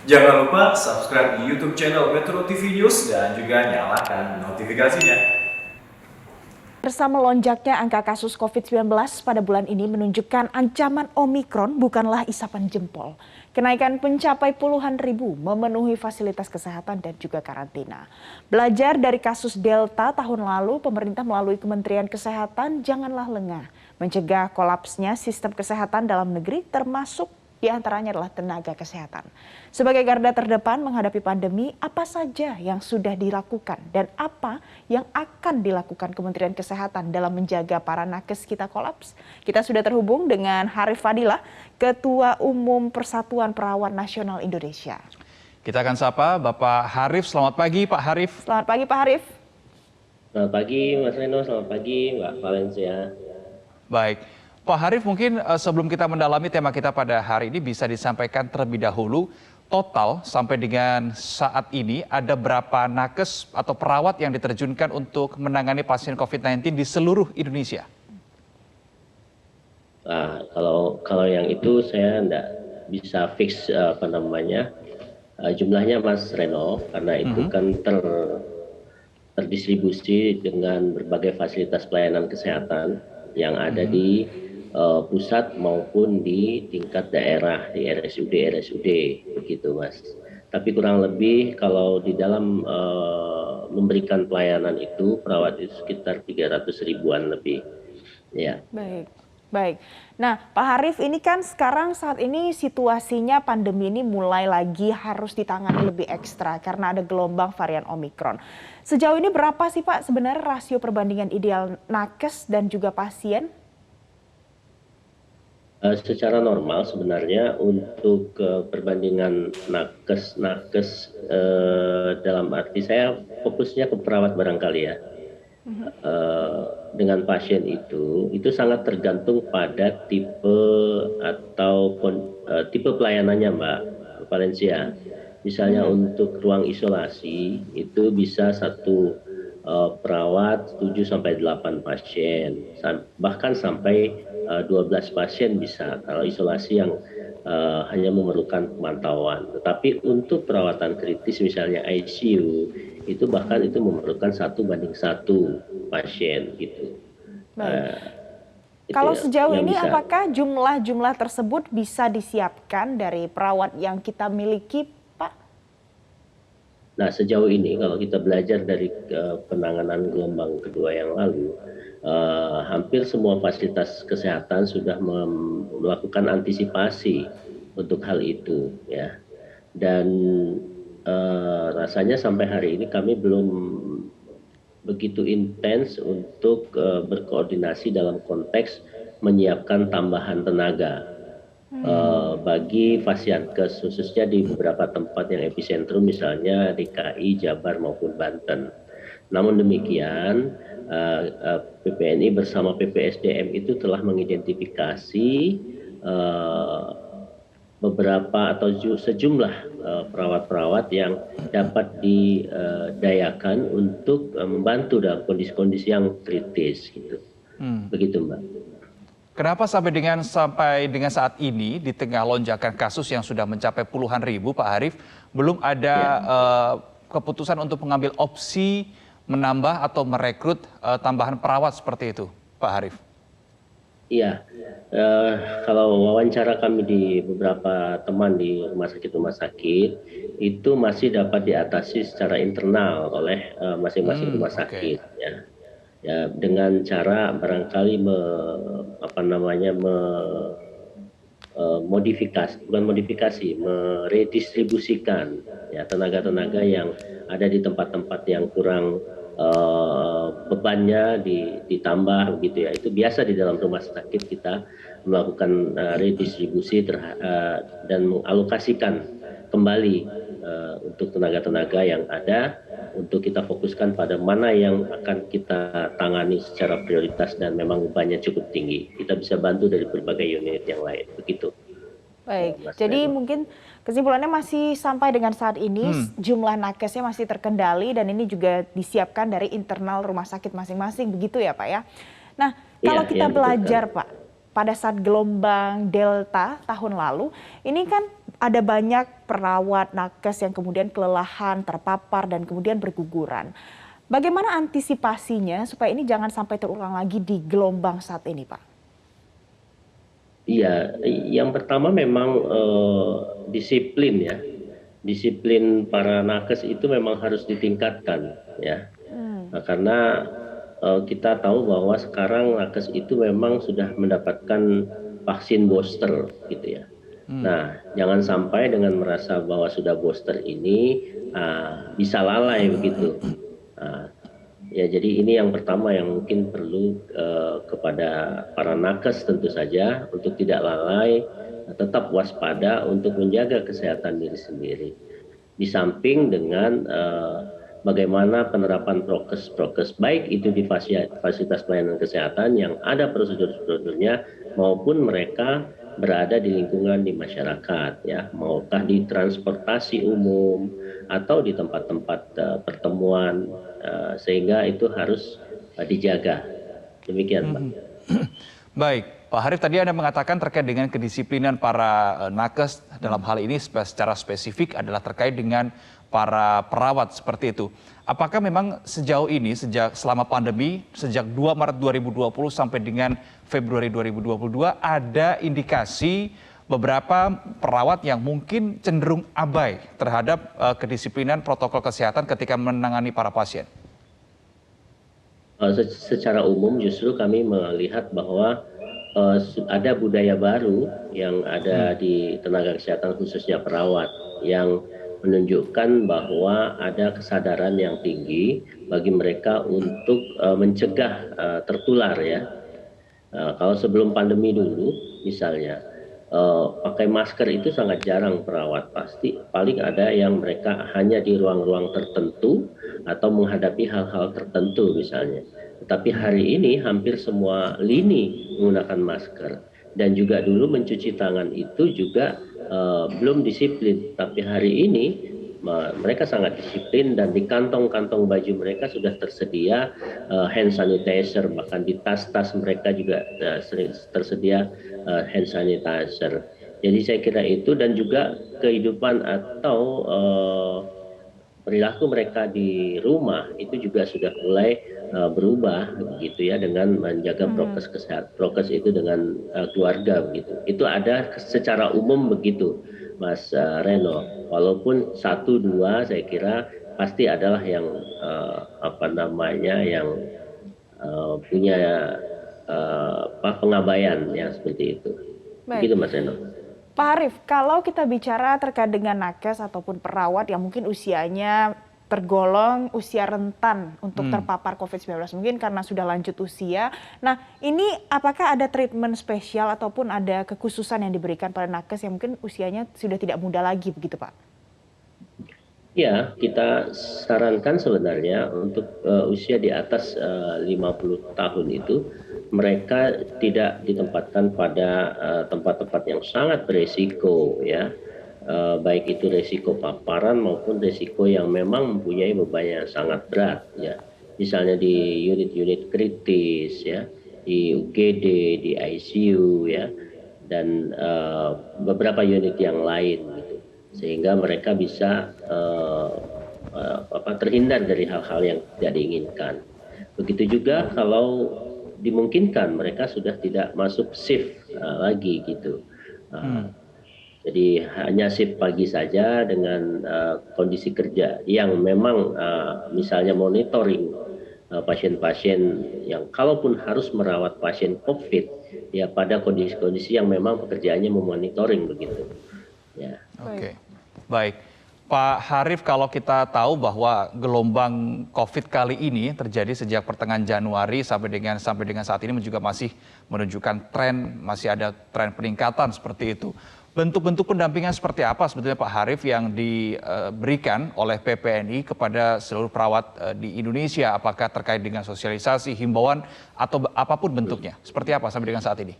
Jangan lupa subscribe di YouTube channel Metro TV News dan juga nyalakan notifikasinya. Bersama melonjaknya angka kasus COVID-19 pada bulan ini menunjukkan ancaman Omikron bukanlah isapan jempol. Kenaikan mencapai puluhan ribu memenuhi fasilitas kesehatan dan juga karantina. Belajar dari kasus Delta tahun lalu, pemerintah melalui Kementerian Kesehatan janganlah lengah mencegah kolapsnya sistem kesehatan dalam negeri termasuk di antaranya adalah tenaga kesehatan. Sebagai garda terdepan menghadapi pandemi, apa saja yang sudah dilakukan dan apa yang akan dilakukan Kementerian Kesehatan dalam menjaga para nakes kita kolaps? Kita sudah terhubung dengan Harif Fadilah, Ketua Umum Persatuan Perawat Nasional Indonesia. Kita akan sapa Bapak Harif. Selamat pagi Pak Harif. Selamat pagi Pak Harif. Selamat pagi Mas Reno, selamat pagi Mbak Valencia. Baik. Pak Harif, mungkin sebelum kita mendalami tema kita pada hari ini bisa disampaikan terlebih dahulu total sampai dengan saat ini ada berapa nakes atau perawat yang diterjunkan untuk menangani pasien COVID-19 di seluruh Indonesia? Nah, kalau yang itu saya enggak bisa fix jumlahnya Mas Reno, karena itu kan terdistribusi dengan berbagai fasilitas pelayanan kesehatan yang ada di pusat maupun di tingkat daerah, di RSUD begitu Mas. Tapi kurang lebih kalau di dalam memberikan pelayanan itu perawat itu sekitar 300 ribuan lebih. Ya. Baik. Nah Pak Harif, ini kan sekarang saat ini situasinya pandemi ini mulai lagi harus ditangani lebih ekstra karena ada gelombang varian Omikron. Sejauh ini berapa sih Pak sebenarnya rasio perbandingan ideal nakes dan juga pasien? Secara normal sebenarnya untuk perbandingan nakes dalam arti saya fokusnya ke perawat barangkali ya. Dengan pasien itu sangat tergantung pada tipe atau tipe pelayanannya Mbak Valencia. Misalnya untuk ruang isolasi itu bisa satu perawat 7 sampai 8 pasien, bahkan sampai 12 pasien bisa kalau isolasi yang hanya memerlukan pemantauan. Tetapi untuk perawatan kritis misalnya ICU itu bahkan itu memerlukan 1:1 pasien gitu. Kalau sejauh ini bisa. Apakah jumlah tersebut bisa disiapkan dari perawat yang kita miliki Pak? Nah sejauh ini kalau kita belajar dari penanganan gelombang kedua yang lalu, hampir semua fasilitas kesehatan sudah melakukan antisipasi untuk hal itu ya. Dan rasanya sampai hari ini kami belum begitu intens untuk berkoordinasi dalam konteks menyiapkan tambahan tenaga bagi Fasiankes, khususnya di beberapa tempat yang epicentrum misalnya DKI, Jabar maupun Banten. Namun demikian PPNI bersama PPSDM itu telah mengidentifikasi beberapa atau sejumlah perawat-perawat yang dapat didayakan untuk membantu dalam kondisi-kondisi yang kritis gitu. Begitu Mbak. Kenapa sampai dengan saat ini di tengah lonjakan kasus yang sudah mencapai puluhan ribu Pak Harif belum ada keputusan untuk mengambil opsi menambah atau merekrut tambahan perawat seperti itu Pak Harif? Iya, kalau wawancara kami di beberapa teman di rumah sakit itu masih dapat diatasi secara internal oleh masing-masing rumah sakit ya dengan cara barangkali meredistribusikan ya tenaga-tenaga yang ada di tempat-tempat yang kurang bebannya ditambah begitu ya. Itu biasa di dalam rumah sakit kita melakukan redistribusi dan mengalokasikan kembali untuk tenaga-tenaga yang ada untuk kita fokuskan pada mana yang akan kita tangani secara prioritas dan memang bebannya cukup tinggi. Kita bisa bantu dari berbagai unit yang lain begitu. Baik, jadi mungkin kesimpulannya masih sampai dengan saat ini jumlah nakesnya masih terkendali dan ini juga disiapkan dari internal rumah sakit masing-masing, begitu ya Pak ya. Nah, kalau kita belajar Pak, pada saat gelombang Delta tahun lalu, ini kan ada banyak perawat nakes yang kemudian kelelahan, terpapar, dan kemudian berguguran. Bagaimana antisipasinya supaya ini jangan sampai terulang lagi di gelombang saat ini, Pak? Iya, yang pertama memang disiplin ya. Disiplin para nakes itu memang harus ditingkatkan ya. Nah, karena kita tahu bahwa sekarang nakes itu memang sudah mendapatkan vaksin booster gitu ya. Nah, jangan sampai dengan merasa bahwa sudah booster ini bisa lalai begitu. Ah, ya, jadi ini yang pertama yang mungkin perlu kepada para nakes tentu saja untuk tidak lalai, tetap waspada untuk menjaga kesehatan diri sendiri. Di samping dengan bagaimana penerapan prokes baik itu di fasilitas pelayanan kesehatan yang ada prosedur-prosedurnya maupun mereka berada di lingkungan di masyarakat ya, maukah di transportasi umum atau di tempat-tempat pertemuan, sehingga itu harus dijaga. Demikian, Pak. Baik, Pak Harif, tadi Anda mengatakan terkait dengan kedisiplinan para nakes dalam hal ini secara spesifik adalah terkait dengan para perawat seperti itu. Apakah memang sejauh ini, selama pandemi, sejak 2 Maret 2020 sampai dengan Februari 2022, ada indikasi beberapa perawat yang mungkin cenderung abai terhadap kedisiplinan protokol kesehatan ketika menangani para pasien? Secara umum justru kami melihat bahwa ada budaya baru yang ada di tenaga kesehatan khususnya perawat yang menunjukkan bahwa ada kesadaran yang tinggi bagi mereka untuk mencegah tertular ya. Kalau sebelum pandemi dulu misalnya pakai masker itu sangat jarang perawat, pasti paling ada yang mereka hanya di ruang-ruang tertentu atau menghadapi hal-hal tertentu misalnya. Tetapi hari ini hampir semua lini menggunakan masker, dan juga dulu mencuci tangan itu juga belum disiplin, tapi hari ini mereka sangat disiplin dan di kantong-kantong baju mereka sudah tersedia hand sanitizer, bahkan di tas-tas mereka juga tersedia hand sanitizer. Jadi saya kira itu, dan juga kehidupan atau perilaku mereka di rumah itu juga sudah mulai berubah begitu ya, dengan menjaga prokes kesehatan, prokes itu dengan keluarga begitu. Itu ada secara umum begitu, Mas Reno. Walaupun 1-2 saya kira pasti adalah yang yang punya pengabaian ya, seperti itu. Baik. Begitu, Mas Reno. Pak Harif, kalau kita bicara terkait dengan nakes ataupun perawat yang mungkin usianya tergolong usia rentan untuk terpapar COVID-19, mungkin karena sudah lanjut usia. Nah, ini apakah ada treatment spesial ataupun ada kekhususan yang diberikan pada nakes yang mungkin usianya sudah tidak muda lagi begitu, Pak? Ya, kita sarankan sebenarnya untuk usia di atas 50 tahun itu mereka tidak ditempatkan pada tempat-tempat yang sangat beresiko ya. Baik itu resiko paparan maupun resiko yang memang mempunyai beban yang sangat berat ya. Misalnya di unit-unit kritis ya, di UGD, di ICU ya, dan beberapa unit yang lain gitu. Sehingga mereka bisa terhindar dari hal-hal yang tidak diinginkan. Begitu juga kalau dimungkinkan mereka sudah tidak masuk shift lagi gitu. Jadi hanya shift pagi saja dengan kondisi kerja yang memang misalnya monitoring pasien-pasien yang kalaupun harus merawat pasien COVID ya pada kondisi-kondisi yang memang pekerjaannya memonitoring begitu. Ya. Oke, baik. Pak Harif, kalau kita tahu bahwa gelombang COVID kali ini terjadi sejak pertengahan Januari sampai dengan saat ini juga masih menunjukkan masih ada tren peningkatan seperti itu. Bentuk-bentuk pendampingan seperti apa sebetulnya Pak Harif yang diberikan oleh PPNI kepada seluruh perawat di Indonesia? Apakah terkait dengan sosialisasi, himbauan, atau apapun bentuknya? Seperti apa sampai dengan saat ini?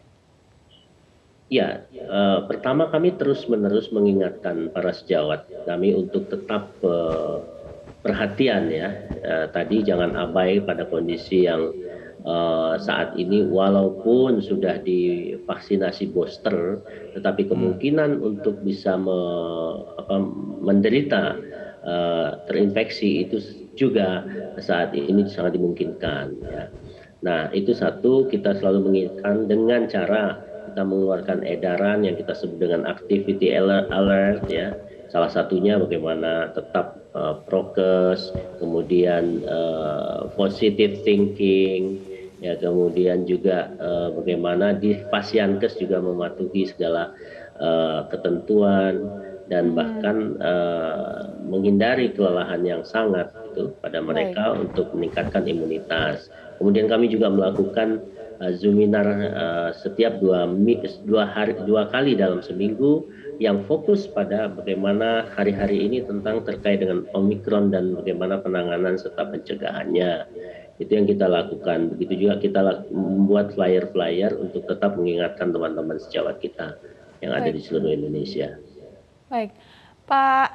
Ya, pertama kami terus-menerus mengingatkan para sejawat kami untuk tetap perhatian ya. Tadi jangan abai pada kondisi yang saat ini walaupun sudah divaksinasi booster, tetapi kemungkinan untuk bisa menderita terinfeksi itu juga saat ini sangat dimungkinkan. Ya. Nah, itu satu, kita selalu mengingatkan dengan cara kita mengeluarkan edaran yang kita sebut dengan activity alert, ya. Salah satunya bagaimana tetap prokes, kemudian positive thinking, ya, kemudian juga bagaimana di Fasiankes juga mematuhi segala ketentuan dan bahkan menghindari kelelahan yang sangat itu pada mereka untuk meningkatkan imunitas. Kemudian kami juga melakukan Zoominar setiap dua kali dalam seminggu yang fokus pada bagaimana hari-hari ini tentang terkait dengan Omikron dan bagaimana penanganan serta pencegahannya. Itu yang kita lakukan. Begitu juga kita membuat flyer-flyer untuk tetap mengingatkan teman-teman sejawat kita yang ada di seluruh Indonesia. Baik, Pak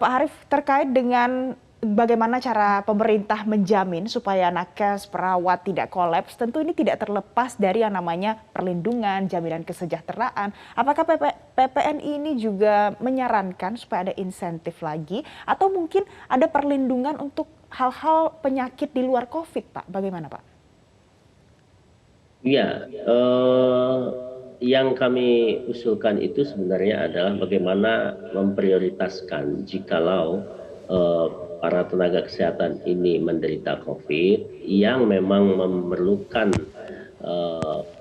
Harif, terkait dengan bagaimana cara pemerintah menjamin supaya nakes, perawat tidak kolaps, tentu ini tidak terlepas dari yang namanya perlindungan, jaminan kesejahteraan. Apakah PPNI ini juga menyarankan supaya ada insentif lagi, atau mungkin ada perlindungan untuk hal-hal penyakit di luar COVID, Pak? Bagaimana, Pak? Iya, yang kami usulkan itu sebenarnya adalah bagaimana memprioritaskan jikalau para tenaga kesehatan ini menderita COVID yang memang memerlukan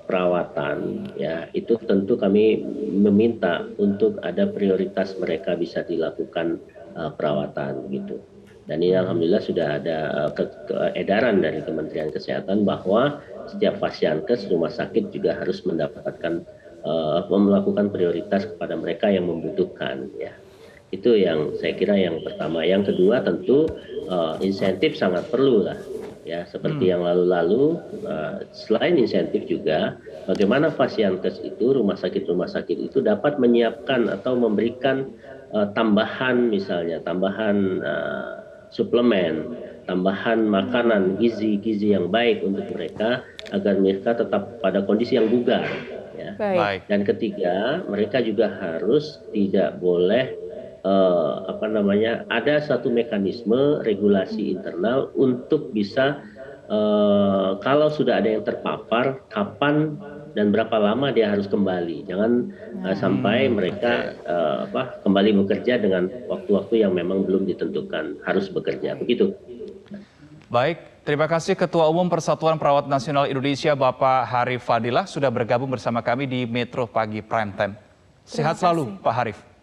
perawatan, ya, itu tentu kami meminta untuk ada prioritas mereka bisa dilakukan perawatan gitu. Dan ini alhamdulillah sudah ada edaran dari Kementerian Kesehatan bahwa setiap Fasiankes rumah sakit juga harus mendapatkan melakukan prioritas kepada mereka yang membutuhkan, ya. Itu yang saya kira yang pertama. Yang kedua tentu insentif sangat perlu lah, ya, seperti yang lalu-lalu. Selain insentif juga bagaimana Fasiankes itu, rumah sakit itu dapat menyiapkan atau memberikan tambahan, misalnya tambahan suplemen, tambahan makanan gizi yang baik untuk mereka agar mereka tetap pada kondisi yang bugar, ya. Baik. Dan ketiga, mereka juga harus tidak boleh ada satu mekanisme regulasi internal untuk bisa kalau sudah ada yang terpapar, kapan dan berapa lama dia harus kembali. Jangan sampai mereka kembali bekerja dengan waktu-waktu yang memang belum ditentukan harus bekerja. Begitu. Baik, terima kasih Ketua Umum Persatuan Perawat Nasional Indonesia Bapak Harif Fadilah sudah bergabung bersama kami di Metro Pagi Prime Time. Sehat selalu Pak Harif.